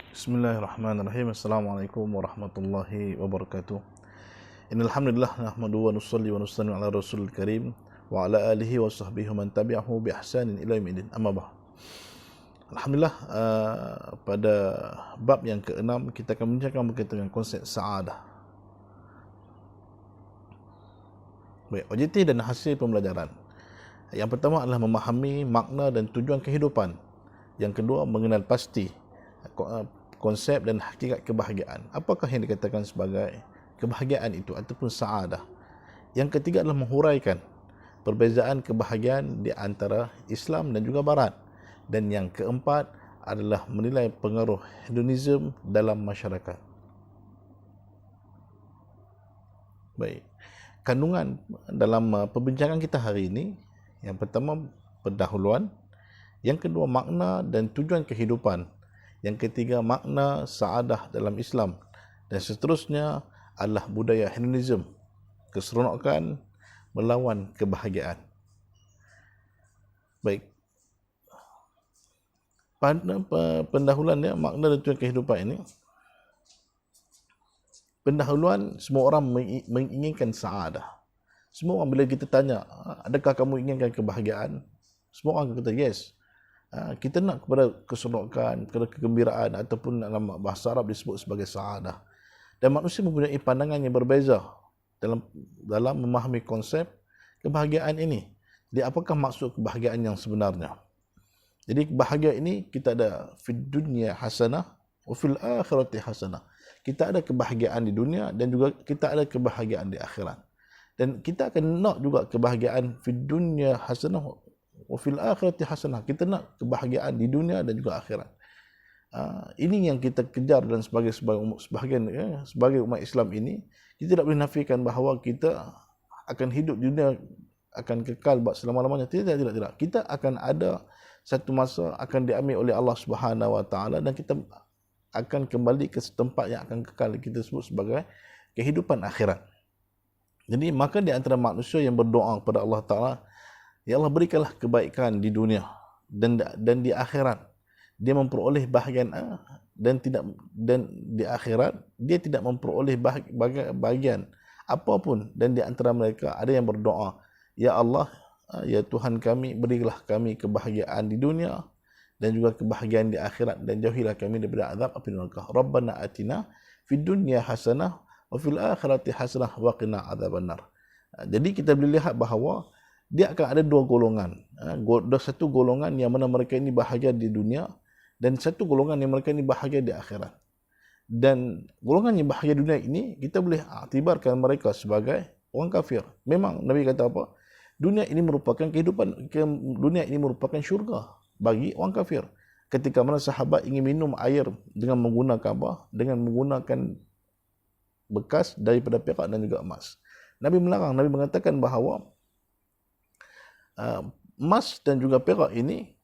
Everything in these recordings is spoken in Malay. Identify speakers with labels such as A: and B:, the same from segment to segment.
A: Bismillahirrahmanirrahim. Assalamualaikum warahmatullahi wabarakatuh. Innal hamdalillah nahmaduhu wa nusalli wa nusallimu ala rasulil karim wa ala alihi wa sahbihi man tabi'ahu bi ihsanin ila yaumil din. Amma ba'd. Alhamdulillah, pada bab yang ke-6 kita akan membincangkan berkaitan dengan konsep saadah. Baik, objektif dan hasil pembelajaran. Yang pertama adalah memahami makna dan tujuan kehidupan. Yang kedua, mengenal pasti konsep dan hakikat kebahagiaan. Apakah yang dikatakan sebagai kebahagiaan itu ataupun saadah. Yang ketiga adalah menghuraikan perbezaan kebahagiaan di antara Islam dan juga Barat. Dan yang keempat adalah menilai pengaruh hedonisme dalam masyarakat. Baik, kandungan dalam perbincangan kita hari ini, yang pertama pendahuluan, yang kedua makna dan tujuan kehidupan, yang ketiga makna saadah dalam Islam, dan seterusnya adalah budaya hedonisme, keseronokan melawan kebahagiaan. Baik, pada pendahuluannya makna dan tujuan kehidupan ini, pendahuluan semua orang menginginkan saadah. Semua orang bila kita tanya, adakah kamu inginkan kebahagiaan? Semua orang kata yes. Kita nak kepada keseronokan, kepada kegembiraan, ataupun dalam bahasa Arab disebut sebagai saadah. Dan manusia mempunyai pandangan yang berbeza dalam memahami konsep kebahagiaan ini. Jadi apakah maksud kebahagiaan yang sebenarnya? Jadi kebahagiaan ini kita ada fid dunya hasanah wa fil akhirati hasanah. Kita ada kebahagiaan di dunia dan juga kita ada kebahagiaan di akhirat. Dan kita akan nak juga kebahagiaan fid dunya hasanah wa fil akhirati hasanah. Kita nak kebahagiaan di dunia dan juga akhirat. Ini yang kita kejar, dan sebagai umat Islam ini, kita tidak boleh nafikan bahawa kita akan hidup di dunia akan kekal selama-lamanya. Tidak. Kita akan ada satu masa akan diambil oleh Allah Subhanahu Wa Taala dan kita akan kembali ke tempat yang akan kekal, kita sebut sebagai kehidupan akhirat. Jadi maka di antara manusia yang berdoa kepada Allah Taala, ya Allah, berikanlah kebaikan di dunia dan di akhirat. Dia memperoleh bahagian dan di akhirat dia tidak memperoleh bahagian apapun. Dan di antara mereka ada yang berdoa, ya Allah, ya Tuhan kami, berilah kami kebahagiaan di dunia dan juga kebahagiaan di akhirat, dan jauhilah kami daripada azab api neraka. Rabbana atina fid dunya hasanah wa fil akhirati hasanah wa qina adzabannar. Jadi kita boleh lihat bahawa dia akan ada dua golongan. Satu golongan yang mana mereka ini bahagia di dunia, dan satu golongan yang mereka ini bahagia di akhirat. Dan golongan yang bahagia di dunia ini, kita boleh aktibarkan mereka sebagai orang kafir. Memang Nabi kata apa? Dunia ini merupakan kehidupan, dunia ini merupakan syurga bagi orang kafir. Ketika mana sahabat ingin minum air dengan menggunakan apa? Dengan menggunakan bekas daripada perak dan juga emas. Nabi melarang. Nabi mengatakan bahawa emas dan juga perak ini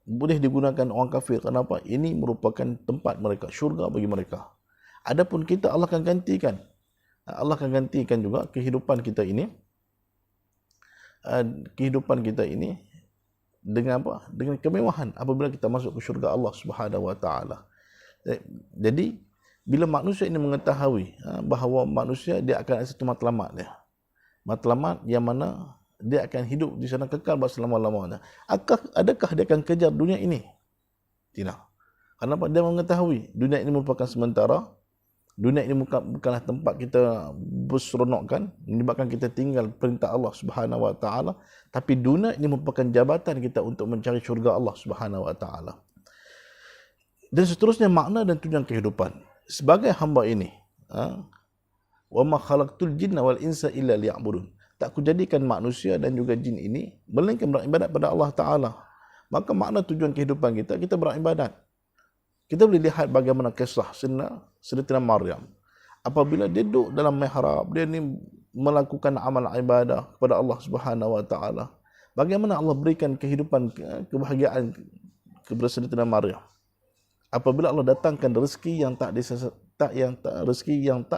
A: boleh digunakan orang kafir. Kenapa? Ini merupakan tempat mereka, syurga bagi mereka. Adapun kita, Allah akan gantikan. Allah akan gantikan juga kehidupan kita ini. Kehidupan kita ini dengan apa? Dengan kemewahan apabila kita masuk ke syurga Allah Subhanahu Wa Taala. Jadi bila manusia ini mengetahui bahawa manusia dia akan ada satu matlamat dia. Matlamat yang mana dia akan hidup di sana kekal selama-lamanya. Adakah dia akan kejar dunia ini? Tidak. Kenapa? Dia mengetahui dunia ini merupakan sementara. Dunia ini bukanlah tempat kita berseronokkan, menyebabkan kita tinggal perintah Allah Subhanahu Wa Taala, tapi dunia ini merupakan jabatan kita untuk mencari syurga Allah Subhanahu Wa Taala. Dan seterusnya makna dan tujuan kehidupan. Sebagai hamba ini, wa ma khalaqtul jinna wal insa illa liya'budun. Tak kujadikan manusia dan juga jin ini melainkan beribadat pada Allah Ta'ala. Maka makna tujuan kehidupan kita, kita beribadat. Kita boleh lihat bagaimana kisah Sayyidatina Maryam. Apabila dia duduk dalam mihrab, dia ni melakukan amal ibadah kepada Allah Subhanahu Wa Ta'ala. Bagaimana Allah berikan kehidupan, kebahagiaan kepada Sayyidatina Maryam. Apabila Allah datangkan rezeki yang tak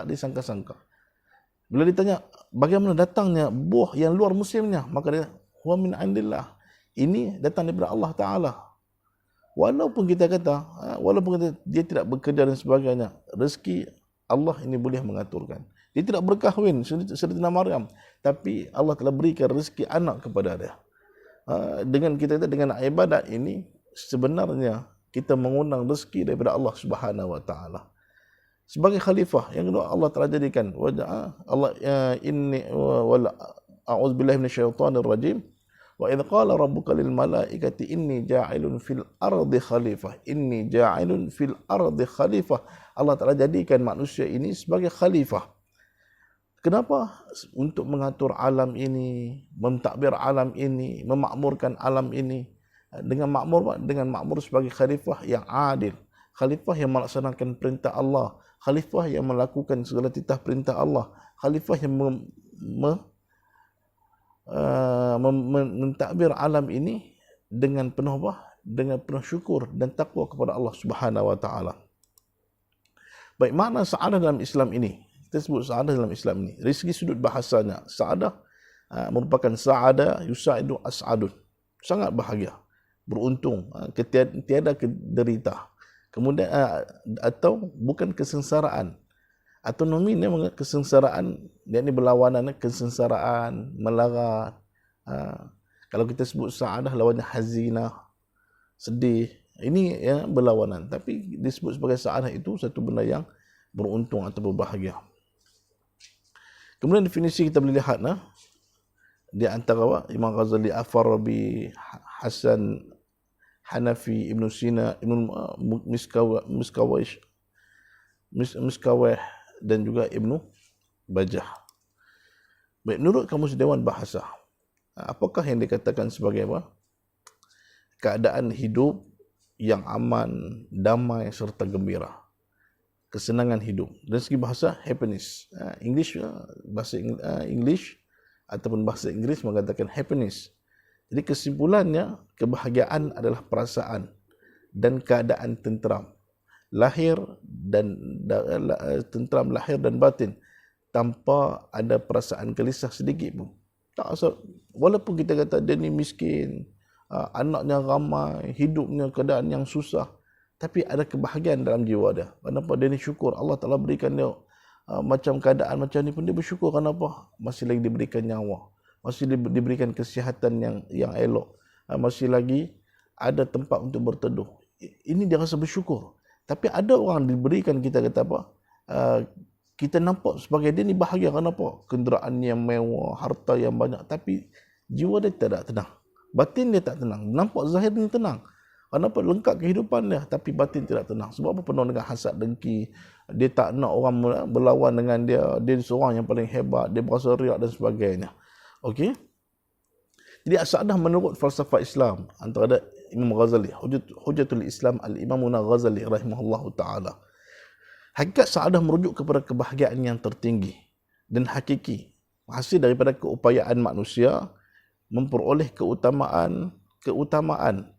A: disangka-sangka. Bila ditanya bagaimana datangnya buah yang luar musimnya, maka dia huwa min indillah. Ini datang daripada Allah Taala. Walaupun kita kata, walaupun kita, dia tidak bekerja dan sebagainya, rezeki Allah ini boleh mengaturkan. Dia tidak berkahwin seperti Maryam, tapi Allah telah berikan rezeki anak kepada dia. Dengan kita dengan ibadat ini sebenarnya kita mengundang rezeki daripada Allah Subhanahu wa taala. Sebagai khalifah yang kedua, Allah telah jadikan Allah inni wal a'udzubillahi minasyaitonir rajim. Wa idz qala rabbuka lil malaikati inni ja'ilun fil ardi khalifah. Inni ja'ilun fil ardi khalifah. Allah telah jadikan manusia ini sebagai khalifah. Kenapa? Untuk mengatur alam ini, mentadbir alam ini, memakmurkan alam ini. Dengan makmur sebagai khalifah yang adil, khalifah yang melaksanakan perintah Allah, khalifah yang melakukan segala titah perintah Allah, khalifah yang mentadbir alam ini dengan penuh dengan penuh syukur dan takwa kepada Allah Subhanahu wa taala. Baik, makna sa'adah dalam Islam ini, kita sebut sa'adah dalam Islam ini, dari segi sudut bahasanya, sa'adah merupakan sa'adah yusa'idu as'adun, sangat bahagia, beruntung, tiada derita. Kemudian atau bukan kesengsaraan. Autonomi ni kesengsaraan, dia ni berlawanan, kesengsaraan, melarat. Kalau kita sebut sa'adah, lawannya hazinah, sedih. Ini ya berlawanan. Tapi disebut sebagai sa'adah itu satu benda yang beruntung atau berbahagia. Kemudian definisi kita boleh lihat di antara Imam Ghazali, Al-Farabi, Hasan Hanafi, Ibn Sina, Ibn Miskawih dan juga Ibn Bajah. Baik, menurut Kamus Dewan Bahasa, apakah yang dikatakan sebagai apa? Keadaan hidup yang aman, damai serta gembira. Kesenangan hidup. Dari segi bahasa, happiness. Bahasa English ataupun bahasa Inggeris mengatakan happiness. Jadi kesimpulannya, kebahagiaan adalah perasaan dan keadaan tenteram, tenteram lahir dan batin, tanpa ada perasaan gelisah sedikit pun. Tak asal, walaupun kita kata dia ni miskin, anaknya ramai, hidupnya keadaan yang susah, tapi ada kebahagiaan dalam jiwa dia. Kenapa? Dia ni syukur Allah telah berikan dia macam keadaan macam ni pun dia bersyukur. Kenapa? Masih lagi diberikan nyawa, masih diberikan kesihatan yang elok, masih lagi ada tempat untuk berteduh. Ini dia rasa bersyukur. Tapi ada orang diberikan, kita kata apa, kita nampak sebagai dia ni bahagia. Kenapa? Kenderaan yang mewah, harta yang banyak, tapi jiwa dia tidak tenang, batin dia tak tenang. Nampak zahir ni tenang, kenapa? Lengkap kehidupan dia, tapi batin tidak tenang. Sebab apa? Penuh dengan hasad dengki. Dia tak nak orang berlawan dengan dia. Dia seorang yang paling hebat, dia berasa riak dan sebagainya. Okey. Jadi as-sa'adah menurut falsafah Islam, antara ada Imam Ghazali, Hujatul Islam Al-Imamuna Ghazali rahimahullahu taala. Hakikat sa'adah merujuk kepada kebahagiaan yang tertinggi dan hakiki, hasil daripada keupayaan manusia memperoleh keutamaan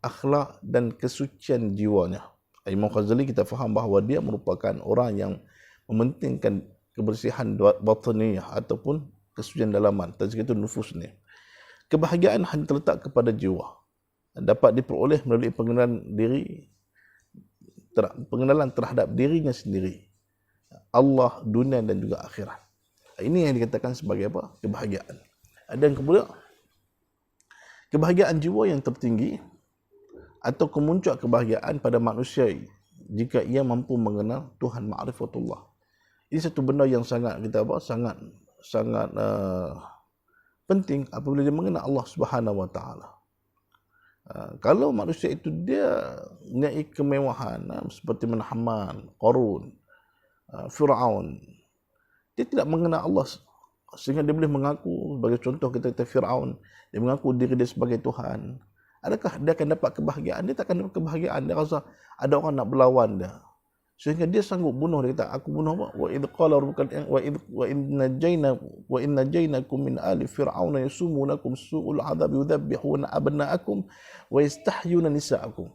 A: akhlak dan kesucian jiwanya. Imam Ghazali kita faham bahawa dia merupakan orang yang mementingkan kebersihan batiniyah ataupun kesucian dalaman, tazkiyatun nufus ni. Kebahagiaan hanya terletak kepada jiwa, dapat diperoleh melalui pengenalan terhadap dirinya sendiri, Allah, dunia dan juga akhirat. Ini yang dikatakan sebagai apa? Kebahagiaan. Dan kemudian kebahagiaan jiwa yang tertinggi atau kemuncak kebahagiaan pada manusia jika ia mampu mengenal Tuhan, ma'rifatullah. Ini satu benda yang sangat penting apabila dia mengenal Allah Subhanahu wa taala. Kalau manusia itu dia mempunyai kemewahan seperti Haman, Qarun, Firaun, dia tidak mengenal Allah sehingga dia boleh mengaku, sebagai contoh kita kata Firaun, dia mengaku diri dia sebagai Tuhan. Adakah dia akan dapat kebahagiaan? Dia tak akan dapat kebahagiaan. Dia rasa ada orang nak berlawan dia, sehingga dia sanggup bunuh. Dia kata, aku bunuh apa? Wa idh qala rabbuka wa in najaynakum min ali fir'auna yasumunakum su'ul 'adzabi yudhabbihuna abna'akum wa yastahyuna nisa'akum.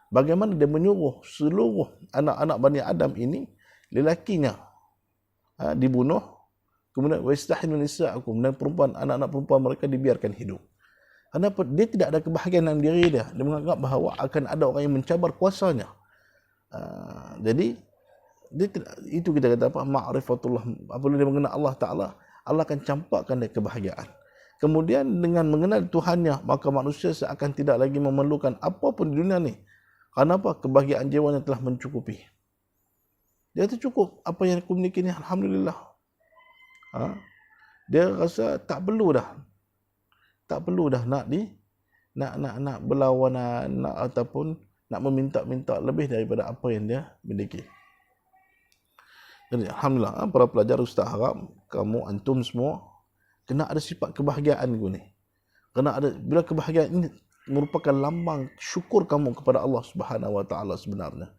A: Bagaimana dia menyuruh seluruh anak-anak Bani Adam ini, lelakinya dibunuh, kemudian wa yastahyuna nisa'akum, dan perempuan, anak-anak perempuan mereka dibiarkan hidup. Kenapa? Dia tidak ada kebahagiaan dalam diri dia. Dia menganggap bahawa akan ada orang yang mencabar kuasanya. Jadi dia tidak, itu kita kata apa? Ma'rifatullah. Apabila dia mengenal Allah Ta'ala, Allah akan campakkan dia kebahagiaan. Kemudian dengan mengenal Tuhannya, maka manusia seakan tidak lagi memerlukan apapun di dunia ni. Kenapa? Kebahagiaan jiwanya telah mencukupi. Dia tu cukup. Apa yang aku miliki ni, Alhamdulillah. Dia rasa tak perlu dah. Tak perlu dah nak berlawanan, ataupun nak meminta-minta lebih daripada apa yang dia miliki. Jadi Alhamdulillah, para pelajar, Ustaz harap kamu, antum semua kena ada sifat kebahagiaan ni. Kena ada, bila kebahagiaan ini merupakan lambang syukur kamu kepada Allah Subhanahu Wa Taala sebenarnya.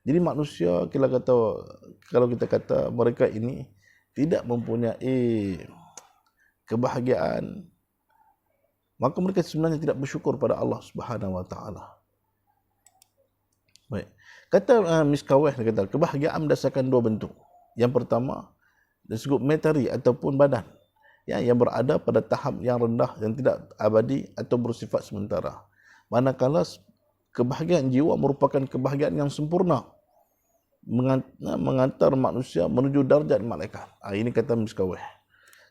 A: Jadi manusia, kalau kita kata mereka ini tidak mempunyai kebahagiaan, maka mereka sebenarnya tidak bersyukur pada Allah Subhanahu Wa Taala. Baik. Kata Miss Kaweh, dia kata kebahagiaan berdasarkan dua bentuk. Yang pertama, disebut materi ataupun badan, yang berada pada tahap yang rendah, yang tidak abadi atau bersifat sementara. Manakala kebahagiaan jiwa merupakan kebahagiaan yang sempurna, mengantar manusia menuju darjat malaikat. Ini kata Miss Kaweh.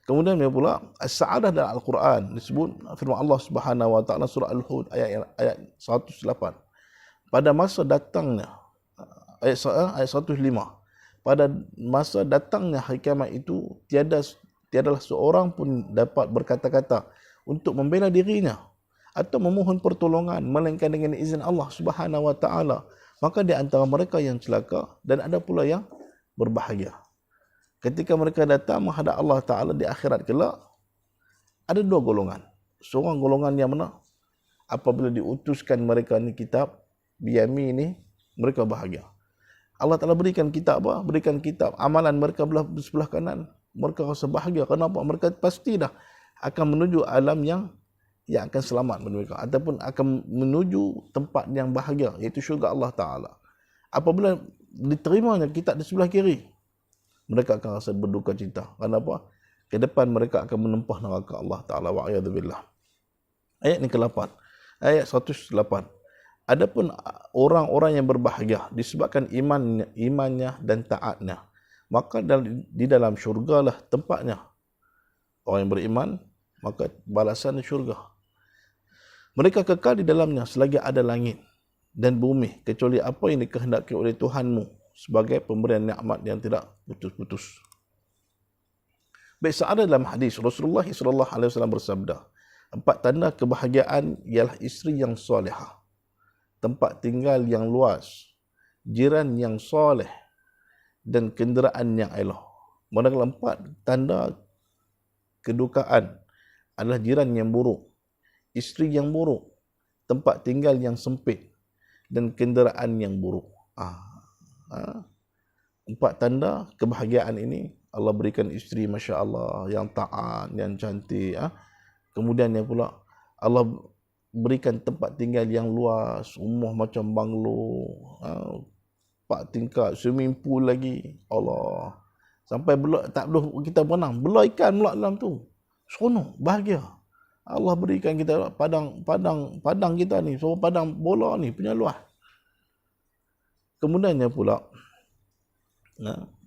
A: Kemudian dia pula as-sa'adah dalam Al-Quran disebut firman Allah Subhanahu Wa Taala surah Al-Hud ayat 108. Pada masa datangnya ayat 105. Pada masa datangnya hari kiamat itu tiadalah seorang pun dapat berkata-kata untuk membela dirinya atau memohon pertolongan melainkan dengan izin Allah Subhanahu Wa Taala. Maka di antara mereka yang celaka dan ada pula yang berbahagia. Ketika mereka datang menghadap Allah Ta'ala di akhirat kelak, ada dua golongan. Seorang golongan yang mana apabila diutuskan mereka ni kitab biyami ni, mereka bahagia. Allah Ta'ala berikan kitab apa? Berikan kitab amalan mereka di sebelah kanan, mereka rasa bahagia. Kenapa? Mereka pasti dah akan menuju alam yang akan selamat mereka, ataupun akan menuju tempat yang bahagia, iaitu syurga Allah Ta'ala. Apabila diterimanya kitab di sebelah kiri, mereka akan rasa berduka cita. Kenapa? Ke depan mereka akan menempah neraka Allah Ta'ala. Wa'iyadzubillah. Ayat ni ke-8. Ayat 108. Adapun orang-orang yang berbahagia disebabkan imannya dan taatnya, maka di dalam syurga lah tempatnya. Orang yang beriman, maka balasan syurga. Mereka kekal di dalamnya selagi ada langit dan bumi, kecuali apa yang dikehendaki oleh Tuhanmu sebagai pemberian nikmat yang tidak putus-putus. Baik, ada dalam hadis Rasulullah SAW bersabda, 4 tanda kebahagiaan ialah isteri yang solehah, tempat tinggal yang luas, jiran yang soleh, dan kenderaan yang elok. Manakala 4 tanda kedukaan adalah jiran yang buruk, isteri yang buruk, tempat tinggal yang sempit, dan kenderaan yang buruk. 4 tanda kebahagiaan ini Allah berikan isteri Masya Allah yang taat, yang cantik. Kemudian yang pula Allah berikan tempat tinggal yang luas, rumah macam banglo, 4 tingkat, swimming pool lagi. Allah, sampai tak perlu kita berenang, belah ikan pula dalam tu. Seronok, bahagia. Allah berikan kita padang kita ni, so padang bola ni punya luas. Kemudiannya pula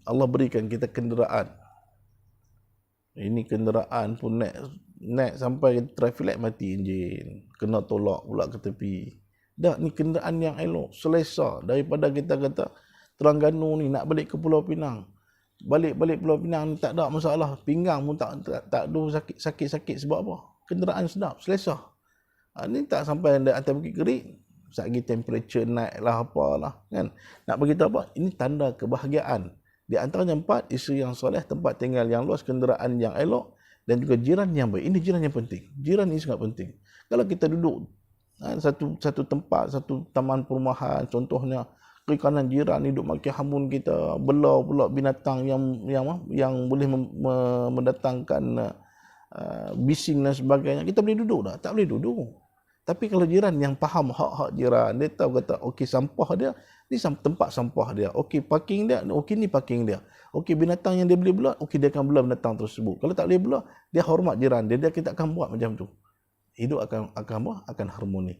A: Allah berikan kita kenderaan. Ini kenderaan pun naik sampai traffic light mati enjin, kena tolak pula ke tepi. Dah, ni kenderaan yang elok, selesa daripada kita kata Terengganu ni nak balik ke Pulau Pinang. Balik Pulau Pinang ni tak ada masalah, pinggang pun tak ada sakit sebab apa? Kenderaan sedap, selesa. Ni tak sampai atas Bukit Kerik, sagi temperature naik lah apalah kan. Nak beritahu apa? Ini tanda kebahagiaan. Di antaranya 4, isteri yang soleh, tempat tinggal yang luas, kenderaan yang elok, dan juga jiran yang baik. Ini jiran yang penting. Jiran ini sangat penting. Kalau kita duduk satu tempat, satu taman perumahan, contohnya kiri kanan jiran ni duduk makan hamun kita, belau pula binatang yang boleh mendatangkan bising dan sebagainya, kita boleh duduk tak? Tak boleh duduk. Tapi kalau jiran yang faham hak-hak jiran, dia tahu kata, okey sampah dia, ni tempat sampah dia. Okey parking dia, okey ni parking dia. Okey binatang yang dia boleh belah, okey dia akan belah binatang tersebut. Kalau tak boleh belah, dia hormat jiran dia, kita akan buat macam tu. hidup akan apa? Akan harmoni.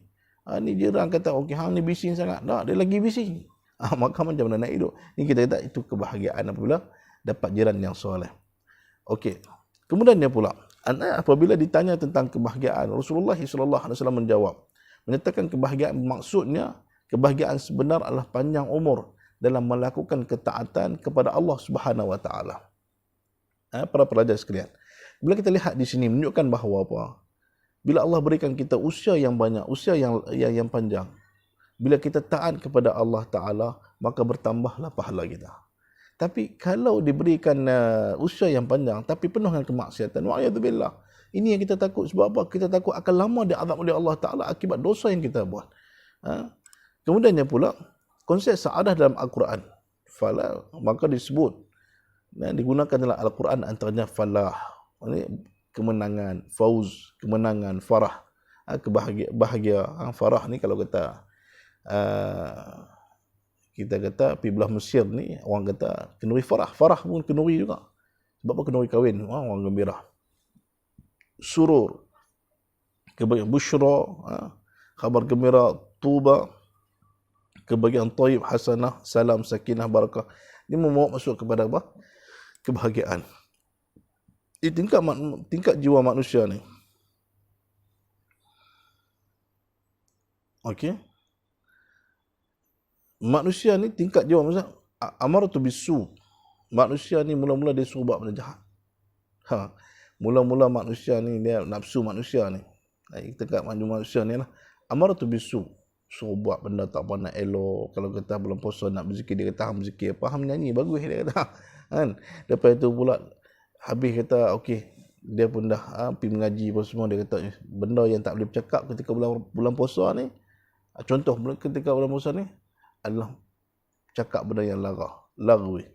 A: Ni jiran kata, okey, hang ni bising sangat. Tak, dia lagi bising. Maka macam mana nak hidup? Ni kita kata itu kebahagiaan apabila dapat jiran yang soleh. Okey. Kemudiannya pula, apabila ditanya tentang kebahagiaan, Rasulullah SAW menjawab, menyatakan kebahagiaan maksudnya, kebahagiaan sebenar adalah panjang umur dalam melakukan ketaatan kepada Allah Subhanahu Wa Taala. Para pelajar sekalian, bila kita lihat di sini menunjukkan bahawa apa? Bila Allah berikan kita usia yang banyak, usia yang panjang, bila kita taat kepada Allah Ta'ala, maka bertambahlah pahala kita. Tapi kalau diberikan usia yang panjang, tapi penuh dengan kemaksiatan, wa'ayadzubillah, ini yang kita takut. Sebab apa? Kita takut akan lama diazab oleh Allah Ta'ala akibat dosa yang kita buat. Kemudiannya pula, konsep sa'adah dalam Al-Quran. Falah, maka disebut, digunakan dalam Al-Quran antaranya falah. Ini kemenangan, fauz, kemenangan, farah. Bahagia. Farah ni kalau kata, kita kata pergi belah Mesir ni, orang kata kenduri farah. Farah pun kenduri juga. Sebab apa? Kenduri kahwin, orang gembira. Surur, kebahagiaan, busyra, khabar gembira, tuba, kebahagiaan, taib, hasanah, salam, sakinah, barakah. Ini membawa masuk kepada apa? Kebahagiaan. Di tingkat jiwa manusia ni. Okey. Manusia ni tingkat jiwa manusia amaratu bisu. Manusia ni mula-mula dia suruh buat benda jahat. Mula-mula manusia ni dia nafsu manusia ni. Tingkat manusia ni lah amaratu bisu. Suruh buat benda tak apa nak elok. Kalau kata bulan puasa nak berzikir, dia kata hang berzikir apa? Hang nyanyi bagus, dia kata. Kan? Lepas itu pula habis kata okey, dia pun dah pergi mengaji apa semua, dia kata benda yang tak boleh bercakap ketika bulan puasa ni, contoh ketika bulan puasa ni adalah cakap benda yang lagwi.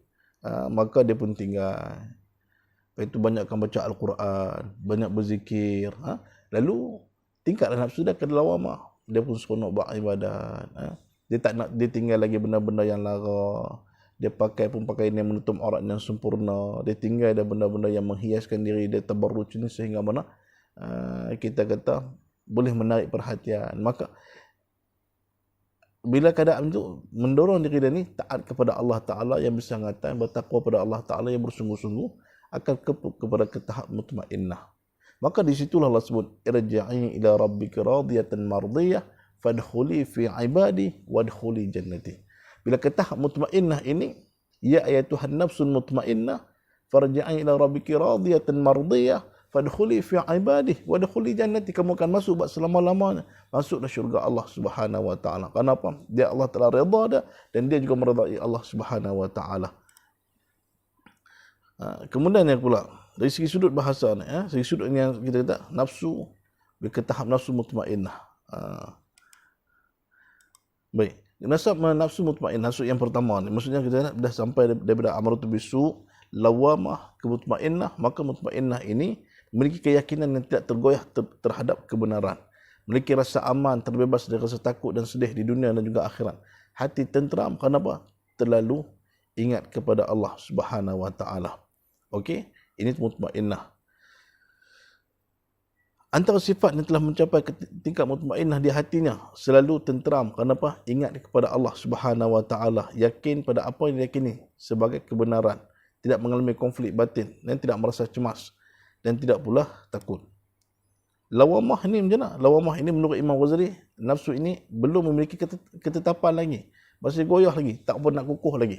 A: Maka dia pun tinggal. Lepas itu banyakkan baca Al-Quran, banyak berzikir. Lalu tingkat nafsu dia ke lawamah. Dia pun seronok buat ibadat. Dia tak nak, dia tinggal lagi benda-benda yang lara. Dia pakai pun pakaian yang menutup aurat yang sempurna. Dia tinggal ada benda-benda yang menghiaskan diri dia, tabarruj ni, sehingga mana kita kata boleh menarik perhatian. Maka bila keadaan itu mendorong diri dia ni taat kepada Allah Ta'ala, yang bisa mengatakan bertakwa pada Allah Ta'ala, yang bersungguh-sungguh akan kepada ke tahap mutmainnah. Maka disitulah Allah sebut, irja'i ila rabbika radiyatan mardiyah fadkhuli fi ibadi wadkhuli jannati. Bila ke tahap mutmainnah ini, ya ayatuhan nafsun mutmainnah farja'i ila rabbika radiyatan mardiyah fadkhuli fi ibadi wadkhuli jannati. Kamu akan masuk buat selama-lamanya, masuklah syurga Allah Subhanahu wa taala. Kenapa? Dia Allah telah redha dah, dan dia juga meredai Allah Subhanahu wa taala. Kemudian yang pula dari segi sudut bahasa ni, segi sudut yang kita kata nafsu, ke tahap nafsu mutmainnah. Baik, nafsu mutmainnah, nafsu yang pertama ni, maksudnya kita dah sampai daripada amaratu bisu, lawamah, ke mutmainnah. Maka mutmainnah ini memiliki keyakinan yang tidak tergoyah terhadap kebenaran, memiliki rasa aman, terbebas dari rasa takut dan sedih di dunia dan juga akhirat. Hati tenteram, kenapa? Terlalu ingat kepada Allah Subhanahu wa taala. Okey, ini mutmainnah. Antara sifat yang telah mencapai ke tingkat mutmainnah di hatinya, selalu tenteram. Kenapa? Ingat kepada Allah Subhanahu wa taala, yakin pada apa yang diyakini sebagai kebenaran, tidak mengalami konflik batin dan tidak merasa cemas dan tidak pula takut. Lawamah ini macam mana? Lawamah ini menurut Imam Ghazali, nafsu ini belum memiliki ketetapan lagi, masih goyah lagi, tak pun nak kukuh lagi.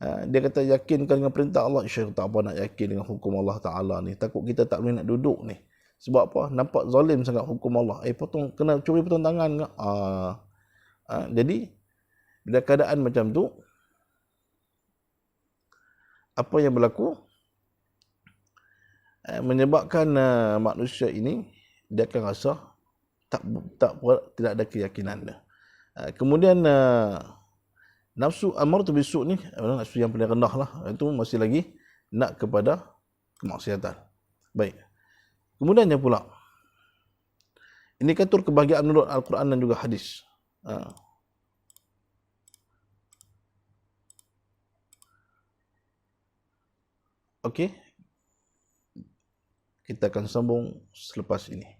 A: Dia kata yakinkan dengan perintah Allah, tak apa nak yakin dengan hukum Allah Ta'ala ni, takut kita tak boleh nak duduk ni. Sebab apa? Nampak zalim sangat hukum Allah. Kena curi potong tangan ke? Jadi bila keadaan macam tu, apa yang berlaku? Menyebabkan manusia ini dia akan rasa tidak ada keyakinan dia. Kemudian nafsu amaratu bisu ni, nafsu yang paling rendah lah, itu masih lagi nak kepada kemaksiatan. Baik. Kemudiannya pula, indikator kebahagiaan menurut Al-Quran dan juga hadis. Okey. Kita akan sambung selepas ini.